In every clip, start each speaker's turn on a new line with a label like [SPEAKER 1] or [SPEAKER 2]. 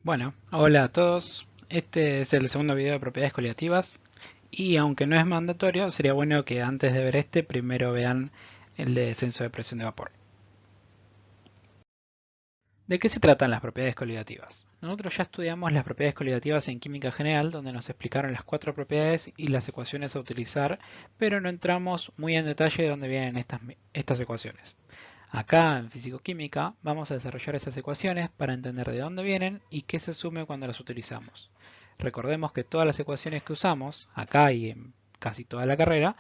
[SPEAKER 1] Bueno, hola a todos. Este es el segundo video de propiedades coligativas y aunque no es mandatorio, sería bueno que antes de ver este primero vean el de descenso de presión de vapor. ¿De qué se tratan las propiedades coligativas? Nosotros ya estudiamos las propiedades coligativas en química general, donde nos explicaron las cuatro propiedades y las ecuaciones a utilizar, pero no entramos muy en detalle de dónde vienen estas ecuaciones. Acá en físico-química vamos a desarrollar esas ecuaciones para entender de dónde vienen y qué se asume cuando las utilizamos. Recordemos que todas las ecuaciones que usamos, acá y en casi toda la carrera,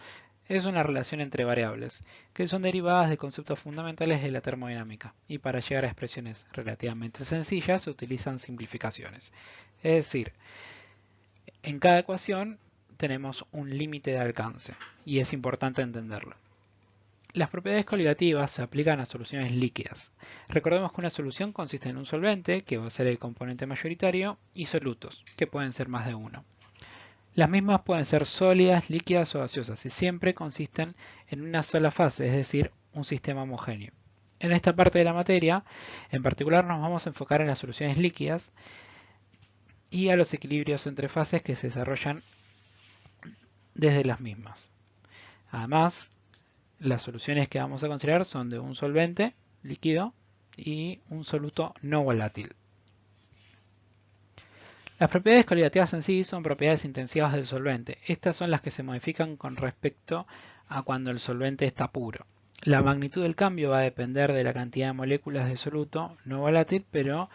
[SPEAKER 1] es una relación entre variables, que son derivadas de conceptos fundamentales de la termodinámica, y para llegar a expresiones relativamente sencillas se utilizan simplificaciones. Es decir, en cada ecuación tenemos un límite de alcance, y es importante entenderlo. Las propiedades coligativas se aplican a soluciones líquidas. Recordemos que una solución consiste en un solvente, que va a ser el componente mayoritario, y solutos, que pueden ser más de uno. Las mismas pueden ser sólidas, líquidas o gaseosas y siempre consisten en una sola fase, es decir, un sistema homogéneo. En esta parte de la materia, en particular nos vamos a enfocar en las soluciones líquidas y a los equilibrios entre fases que se desarrollan desde las mismas. Además, las soluciones que vamos a considerar son de un solvente líquido y un soluto no volátil. Las propiedades coligativas en sí son propiedades intensivas del solvente. Estas son las que se modifican con respecto a cuando el solvente está puro. La magnitud del cambio va a depender de la cantidad de moléculas de soluto no volátil, pero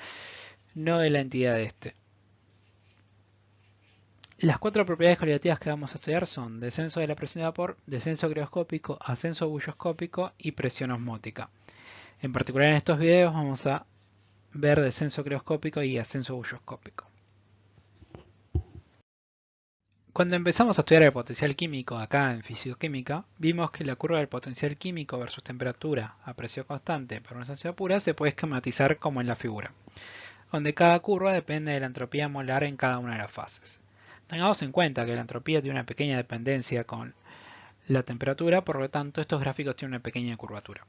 [SPEAKER 1] no de la entidad de este. Las cuatro propiedades coligativas que vamos a estudiar son descenso de la presión de vapor, descenso crioscópico, ascenso bulloscópico y presión osmótica. En particular en estos videos vamos a ver descenso crioscópico y ascenso bulloscópico. Cuando empezamos a estudiar el potencial químico acá en fisicoquímica, vimos que la curva del potencial químico versus temperatura a presión constante para una sustancia pura se puede esquematizar como en la figura, donde cada curva depende de la entropía molar en cada una de las fases. Tengamos en cuenta que la entropía tiene una pequeña dependencia con la temperatura, por lo tanto estos gráficos tienen una pequeña curvatura.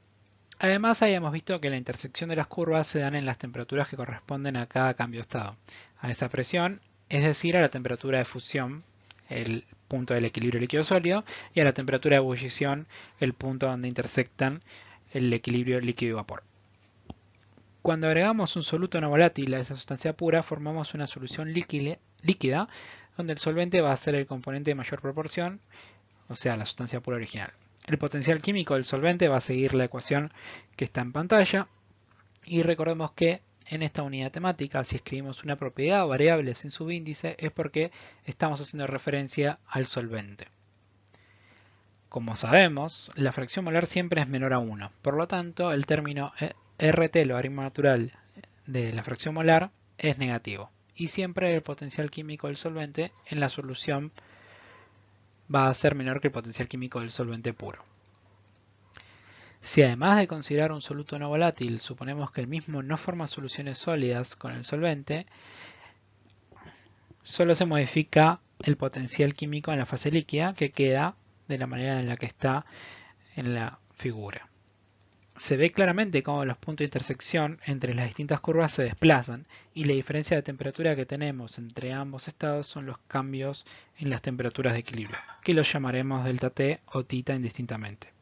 [SPEAKER 1] Además habíamos visto que la intersección de las curvas se dan en las temperaturas que corresponden a cada cambio de estado, a esa presión, es decir, a la temperatura de fusión, el punto del equilibrio líquido-sólido, y a la temperatura de ebullición, el punto donde intersectan el equilibrio líquido y vapor. Cuando agregamos un soluto no volátil a esa sustancia pura, formamos una solución líquida, donde el solvente va a ser el componente de mayor proporción, o sea, la sustancia pura original. El potencial químico del solvente va a seguir la ecuación que está en pantalla, y recordemos que en esta unidad temática, si escribimos una propiedad o variable sin subíndice, es porque estamos haciendo referencia al solvente. Como sabemos, la fracción molar siempre es menor a 1, por lo tanto el término RT, logaritmo natural de la fracción molar, es negativo. Y siempre el potencial químico del solvente en la solución va a ser menor que el potencial químico del solvente puro. Si además de considerar un soluto no volátil, suponemos que el mismo no forma soluciones sólidas con el solvente, solo se modifica el potencial químico en la fase líquida, que queda de la manera en la que está en la figura. Se ve claramente cómo los puntos de intersección entre las distintas curvas se desplazan, y la diferencia de temperatura que tenemos entre ambos estados son los cambios en las temperaturas de equilibrio, que los llamaremos delta T o tita indistintamente.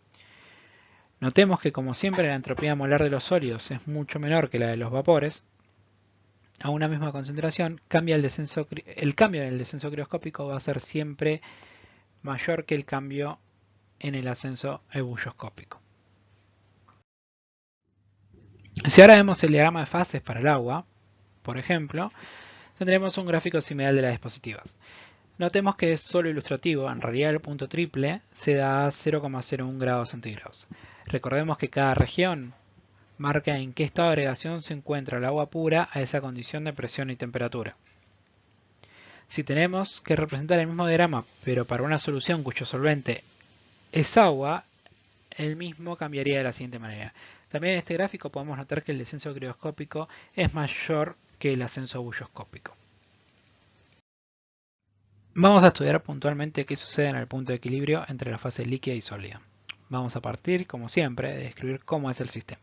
[SPEAKER 1] Notemos que, como siempre, la entropía molar de los sólidos es mucho menor que la de los vapores. A una misma concentración, el cambio en el descenso crioscópico va a ser siempre mayor que el cambio en el ascenso ebulloscópico. Si ahora vemos el diagrama de fases para el agua, por ejemplo, tendremos un gráfico similar de las dispositivas. Notemos que es solo ilustrativo, en realidad el punto triple se da a 0,01 grados centígrados. Recordemos que cada región marca en qué estado de agregación se encuentra el agua pura a esa condición de presión y temperatura. Si tenemos que representar el mismo diagrama, pero para una solución cuyo solvente es agua, el mismo cambiaría de la siguiente manera. También en este gráfico podemos notar que el descenso crioscópico es mayor que el ascenso bulloscópico. Vamos a estudiar puntualmente qué sucede en el punto de equilibrio entre la fase líquida y sólida. Vamos a partir, como siempre, de describir cómo es el sistema.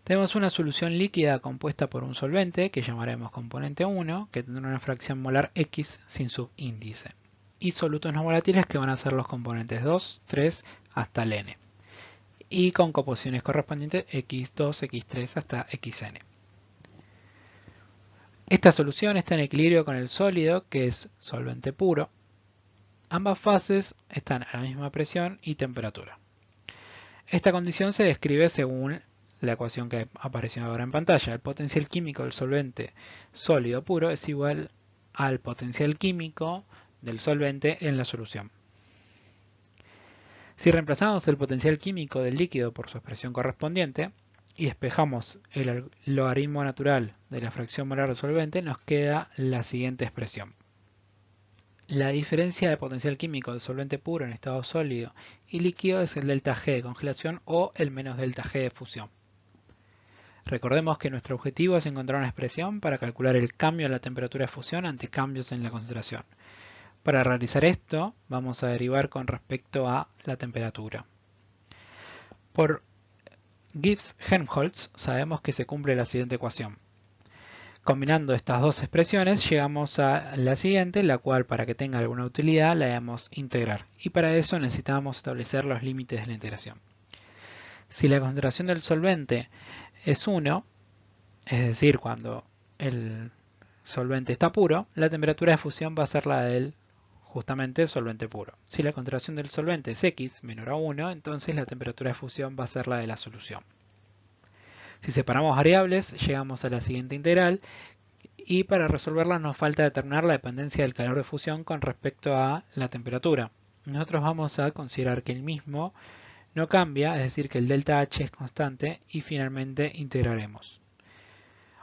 [SPEAKER 1] Tenemos una solución líquida compuesta por un solvente, que llamaremos componente 1, que tendrá una fracción molar X sin subíndice. Y solutos no volátiles, que van a ser los componentes 2, 3 hasta el n. Y con composiciones correspondientes X2, X3 hasta Xn. Esta solución está en equilibrio con el sólido, que es solvente puro. Ambas fases están a la misma presión y temperatura. Esta condición se describe según la ecuación que apareció ahora en pantalla. El potencial químico del solvente sólido puro es igual al potencial químico del solvente en la solución. Si reemplazamos el potencial químico del líquido por su expresión correspondiente y despejamos el logaritmo natural de la fracción molar del solvente, nos queda la siguiente expresión. La diferencia de potencial químico del solvente puro en estado sólido y líquido es el delta G de congelación o el menos delta G de fusión. Recordemos que nuestro objetivo es encontrar una expresión para calcular el cambio en la temperatura de fusión ante cambios en la concentración. Para realizar esto, vamos a derivar con respecto a la temperatura. Por Gibbs-Helmholtz sabemos que se cumple la siguiente ecuación. Combinando estas dos expresiones llegamos a la siguiente, la cual para que tenga alguna utilidad la debemos integrar. Y para eso necesitamos establecer los límites de la integración. Si la concentración del solvente es 1, es decir, cuando el solvente está puro, la temperatura de fusión va a ser la del justamente solvente puro. Si la concentración del solvente es X menor a 1, entonces la temperatura de fusión va a ser la de la solución. Si separamos variables, llegamos a la siguiente integral y para resolverla nos falta determinar la dependencia del calor de fusión con respecto a la temperatura. Nosotros vamos a considerar que el mismo no cambia, es decir que el delta H es constante y finalmente integraremos.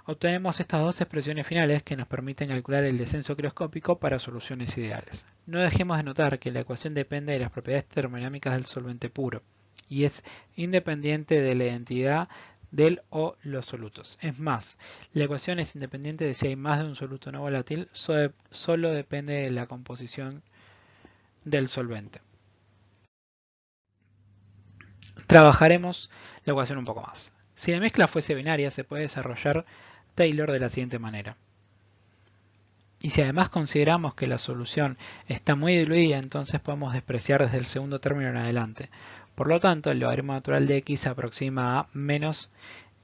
[SPEAKER 1] Obtenemos estas dos expresiones finales que nos permiten calcular el descenso crioscópico para soluciones ideales. No dejemos de notar que la ecuación depende de las propiedades termodinámicas del solvente puro y es independiente de la identidad del o los solutos. Es más, la ecuación es independiente de si hay más de un soluto no volátil, solo depende de la composición del solvente. Trabajaremos la ecuación un poco más. Si la mezcla fuese binaria, se puede desarrollar Taylor de la siguiente manera. Y si además consideramos que la solución está muy diluida, entonces podemos despreciar desde el segundo término en adelante. Por lo tanto, el logaritmo natural de x se aproxima a menos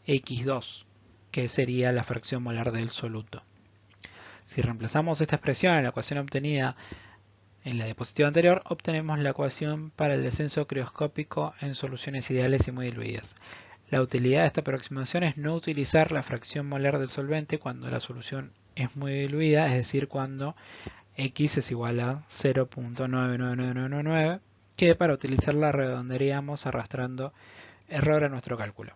[SPEAKER 1] x2, que sería la fracción molar del soluto. Si reemplazamos esta expresión en la ecuación obtenida en la diapositiva anterior, obtenemos la ecuación para el descenso crioscópico en soluciones ideales y muy diluidas. La utilidad de esta aproximación es no utilizar la fracción molar del solvente cuando la solución es muy diluida, es decir, cuando x es igual a 0.99999, que para utilizarla redondearíamos arrastrando error a nuestro cálculo.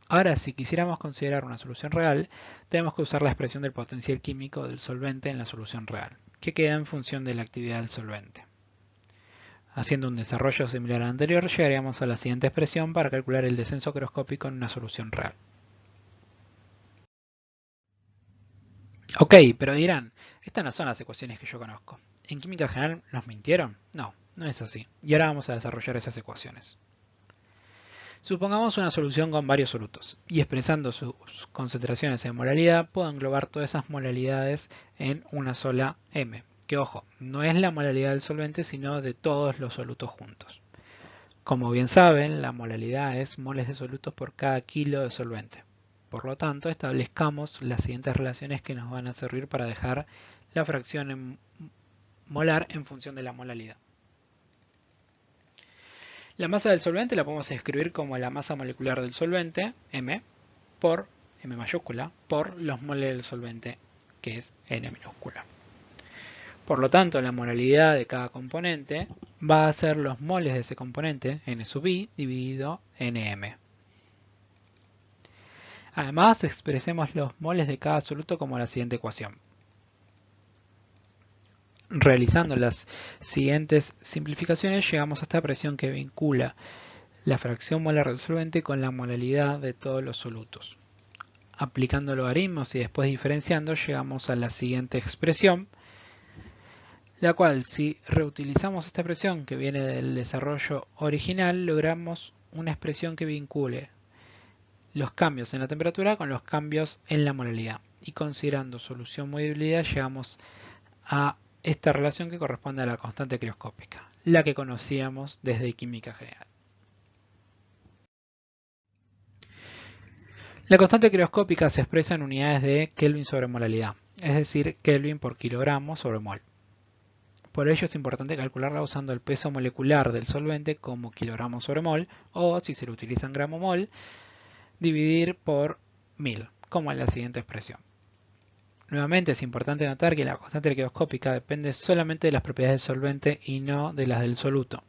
[SPEAKER 1] Ahora, si quisiéramos considerar una solución real, tenemos que usar la expresión del potencial químico del solvente en la solución real, que queda en función de la actividad del solvente. Haciendo un desarrollo similar al anterior, llegaríamos a la siguiente expresión para calcular el descenso crioscópico en una solución real. Ok, pero dirán, estas no son las ecuaciones que yo conozco. ¿En química general nos mintieron? No, no es así. Y ahora vamos a desarrollar esas ecuaciones. Supongamos una solución con varios solutos, y expresando sus concentraciones en molalidad, puedo englobar todas esas molalidades en una sola M. Que ojo, no es la molalidad del solvente, sino de todos los solutos juntos. Como bien saben, la molalidad es moles de solutos por cada kilo de solvente. Por lo tanto, establezcamos las siguientes relaciones que nos van a servir para dejar la fracción molar en función de la molalidad. La masa del solvente la podemos escribir como la masa molecular del solvente, M, por M mayúscula, por los moles del solvente, que es N minúscula. Por lo tanto, la molalidad de cada componente va a ser los moles de ese componente, N sub I, dividido NM. Además, expresemos los moles de cada soluto como la siguiente ecuación. Realizando las siguientes simplificaciones, llegamos a esta expresión que vincula la fracción molar del solvente con la molalidad de todos los solutos. Aplicando logaritmos y después diferenciando, llegamos a la siguiente expresión, la cual, si reutilizamos esta expresión que viene del desarrollo original, logramos una expresión que vincule los cambios en la temperatura con los cambios en la molaridad. Y considerando solución muy diluida llegamos a esta relación que corresponde a la constante crioscópica, la que conocíamos desde química general. La constante crioscópica se expresa en unidades de Kelvin sobre molaridad, es decir, Kelvin por kilogramo sobre mol. Por ello es importante calcularla usando el peso molecular del solvente como kilogramo sobre mol, o si se lo utiliza en gramo mol, dividir por 1000, como en la siguiente expresión. Nuevamente es importante notar que la constante crioscópica depende solamente de las propiedades del solvente y no de las del soluto.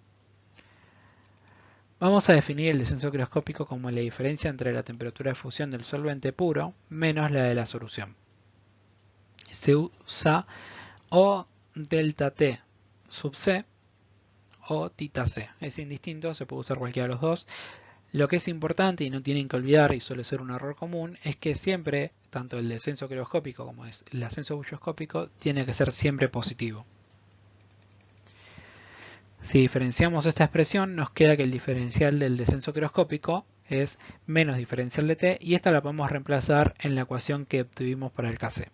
[SPEAKER 1] Vamos a definir el descenso crioscópico como la diferencia entre la temperatura de fusión del solvente puro menos la de la solución. Se usa o delta T sub C o tita C. Es indistinto, se puede usar cualquiera de los dos. Lo que es importante y no tienen que olvidar, y suele ser un error común, es que siempre, tanto el descenso crioscópico como el ascenso bulloscópico, tiene que ser siempre positivo. Si diferenciamos esta expresión, nos queda que el diferencial del descenso crioscópico es menos diferencial de T, y esta la podemos reemplazar en la ecuación que obtuvimos para el Kc.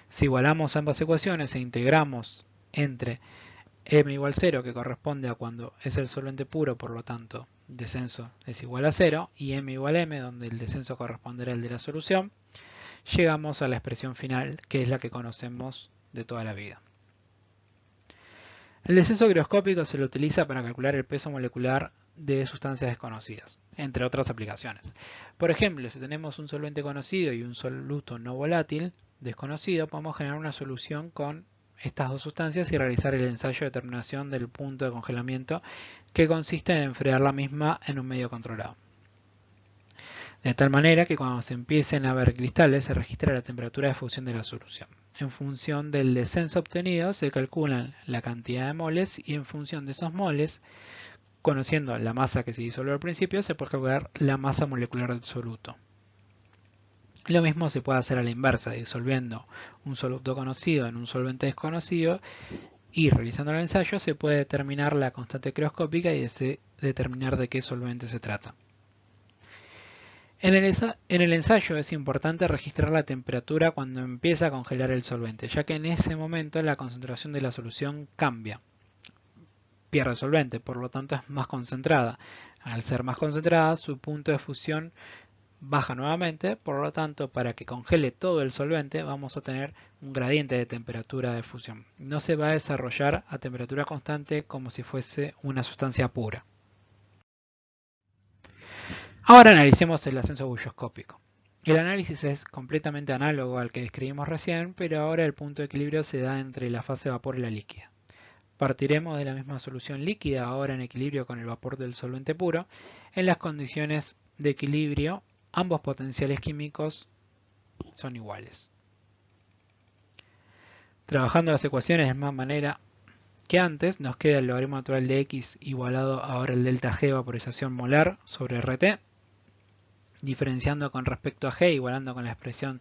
[SPEAKER 1] Si igualamos ambas ecuaciones e integramos entre m igual 0, que corresponde a cuando es el solvente puro, por lo tanto descenso es igual a 0, y m igual a m, donde el descenso corresponderá al de la solución, llegamos a la expresión final, que es la que conocemos de toda la vida. El descenso crioscópico se lo utiliza para calcular el peso molecular de sustancias desconocidas, entre otras aplicaciones. Por ejemplo, si tenemos un solvente conocido y un soluto no volátil desconocido, podemos generar una solución con estas dos sustancias y realizar el ensayo de determinación del punto de congelamiento, que consiste en enfriar la misma en un medio controlado. De tal manera que cuando se empiecen a ver cristales se registra la temperatura de fusión de la solución. En función del descenso obtenido se calculan la cantidad de moles, y en función de esos moles, conociendo la masa que se disolvió al principio, se puede calcular la masa molecular del soluto. Lo mismo se puede hacer a la inversa, disolviendo un soluto conocido en un solvente desconocido, y realizando el ensayo se puede determinar la constante crioscópica y determinar de qué solvente se trata. En el ensayo es importante registrar la temperatura cuando empieza a congelar el solvente, ya que en ese momento la concentración de la solución cambia. Pierde el solvente, por lo tanto es más concentrada. Al ser más concentrada, su punto de fusión baja nuevamente, por lo tanto, para que congele todo el solvente vamos a tener un gradiente de temperatura de fusión. No se va a desarrollar a temperatura constante como si fuese una sustancia pura. Ahora analicemos el ascenso bulloscópico. El análisis es completamente análogo al que describimos recién, pero ahora el punto de equilibrio se da entre la fase vapor y la líquida. Partiremos de la misma solución líquida, ahora en equilibrio con el vapor del solvente puro. En las condiciones de equilibrio, ambos potenciales químicos son iguales. Trabajando las ecuaciones de la misma manera que antes, nos queda el logaritmo natural de x igualado ahora el delta G vaporización molar sobre RT. Diferenciando con respecto a G, igualando con la expresión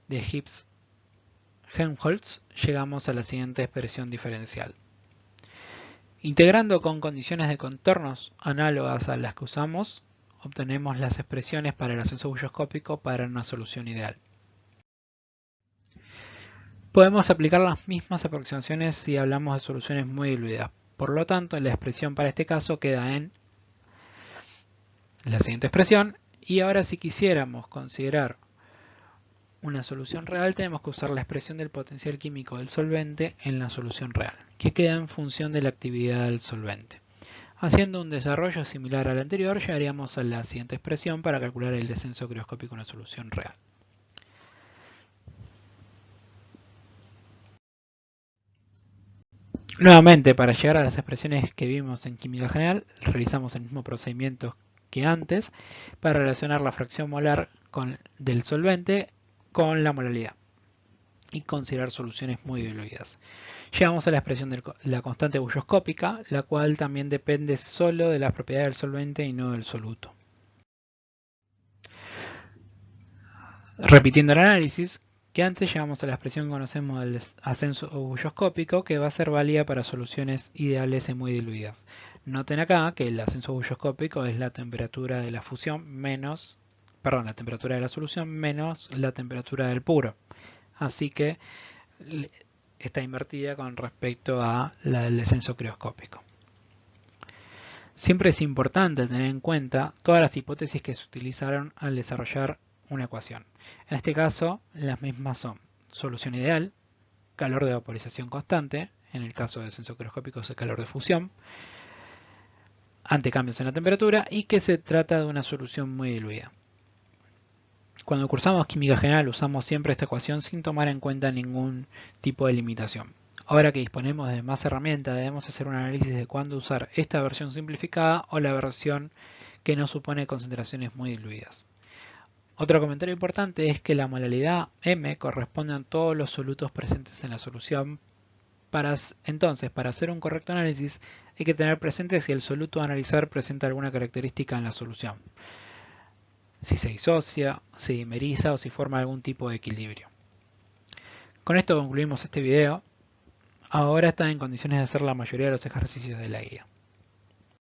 [SPEAKER 1] de Gibbs-Helmholtz, llegamos a la siguiente expresión diferencial. Integrando con condiciones de contornos análogas a las que usamos, obtenemos las expresiones para el ascenso bulloscópico para una solución ideal. Podemos aplicar las mismas aproximaciones si hablamos de soluciones muy diluidas. Por lo tanto, la expresión para este caso queda en la siguiente expresión. Y ahora, si quisiéramos considerar una solución real, tenemos que usar la expresión del potencial químico del solvente en la solución real, que queda en función de la actividad del solvente. Haciendo un desarrollo similar al anterior, llegaríamos a la siguiente expresión para calcular el descenso crioscópico en una solución real. Nuevamente, para llegar a las expresiones que vimos en química general, realizamos el mismo procedimiento que antes para relacionar la fracción molar del solvente con la molaridad y considerar soluciones muy diluidas. Llegamos a la expresión de la constante bulloscópica, la cual también depende solo de las propiedades del solvente y no del soluto. Repitiendo el análisis, que antes llegamos a la expresión que conocemos del ascenso bulloscópico, que va a ser válida para soluciones ideales y muy diluidas. Noten acá que el ascenso bulloscópico es la temperatura de la fusión menos perdón, la temperatura de la solución menos la temperatura del puro. Así que está invertida con respecto a la del descenso crioscópico. Siempre es importante tener en cuenta todas las hipótesis que se utilizaron al desarrollar una ecuación. En este caso, las mismas son solución ideal, calor de vaporización constante, en el caso de descenso crioscópico es el calor de fusión, ante cambios en la temperatura y que se trata de una solución muy diluida. Cuando cursamos química general usamos siempre esta ecuación sin tomar en cuenta ningún tipo de limitación. Ahora que disponemos de más herramientas debemos hacer un análisis de cuándo usar esta versión simplificada o la versión que no supone concentraciones muy diluidas. Otro comentario importante es que la molaridad M corresponde a todos los solutos presentes en la solución. Entonces, para hacer un correcto análisis hay que tener presente si el soluto a analizar presenta alguna característica en la solución. Si se disocia, se dimeriza o si forma algún tipo de equilibrio. Con esto concluimos este video. Ahora están en condiciones de hacer la mayoría de los ejercicios de la guía.